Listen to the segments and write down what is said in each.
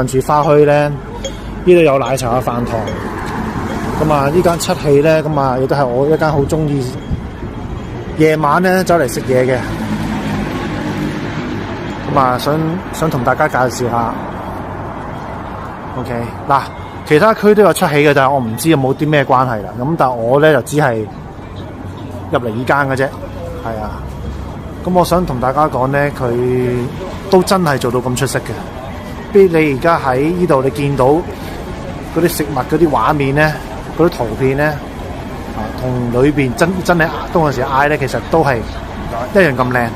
近住花墟咧，呢度有奶茶嘅飯堂。咁啊，呢間七喜咧，咁啊亦都係我一間好中意夜晚咧走嚟食嘢嘅。咁啊，想同大家介紹下。OK， 嗱，其他區都有七喜嘅，但係我唔知有冇啲咩關係啦。咁但係我咧就只係入嚟呢間嘅啫，係啊。咁我想同大家講咧，佢都真係做到咁出色嘅。比如你而家喺呢度，你見到嗰啲食物嗰啲畫面咧，嗰啲圖片咧，同裏邊真係當陣時嗌咧，其實都係一樣咁靚，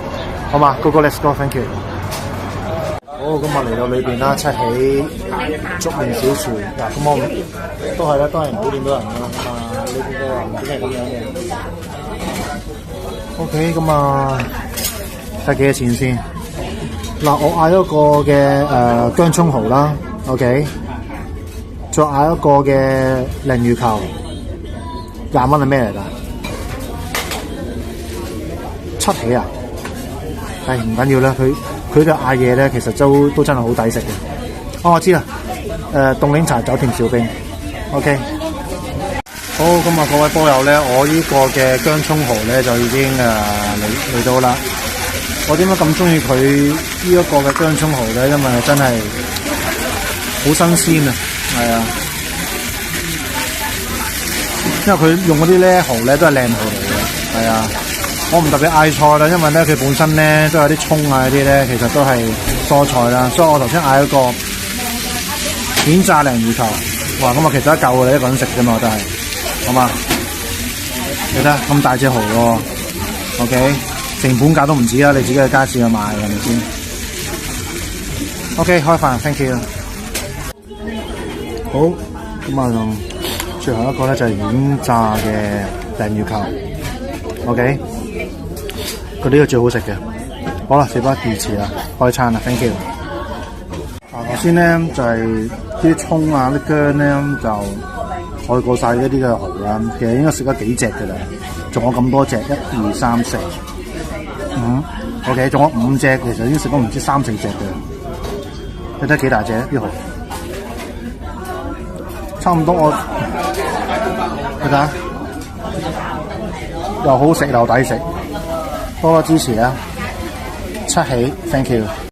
好嘛？個 Let's go，thank you。好，咁我嚟到裏邊啦，七喜粥麵小廚嗱，咁我都係啦，都係唔好見到人啦，咁啊呢邊都話唔知係咁樣嘅。OK， 咁啊睇幾多錢先？嗱，我嗌咗個嘅薑葱蠔啦 ，OK， 再嗌一個嘅鯪魚球，20蚊係咩嚟㗎？七喜啊！係唔緊要啦，佢嘅嗌嘢咧，其實都真係好抵食嘅。我知啦，凍檸茶走甜少冰 ，OK。好，咁啊各位波友咧，我呢個嘅薑葱蠔咧就已經嚟到啦。我點解咁中意佢呢一個嘅薑葱蠔咧？因為真係好新鮮啊，係啊。因為佢用嗰啲咧蠔咧都係靚蠔嚟嘅，係啊。我唔特別嗌菜啦，因為咧佢本身咧都有啲葱啊嗰啲咧，其實都係蔬菜啦，所以我頭先嗌一個片炸鯪魚球，哇！咁啊其實一嚿嘅，你一個人食啫嘛，都係，好嘛？你睇下咁大隻蠔喎 ，OK， 成本價都唔止啦，你自己去街市去買係咪先 ？OK， 開飯 ，thank you。好，咁啊，最後一個咧就係軟炸嘅鯪魚球 ，OK。佢呢個最好食嘅，好啦，事不宜遲啦，開餐啦 ，thank you。頭先咧就係啲葱啊、啲薑咧就蓋過晒一啲嘅蠔啦，其實應該食咗幾隻嘅啦，仲有咁多隻，1、2、3、4、5 ，OK， 仲有5隻，其實已經食咗唔知3、4隻嘅，你睇幾大隻啲蠔，差唔多我，你睇下，又好食又抵食。多多支持啊！七喜 ，thank you。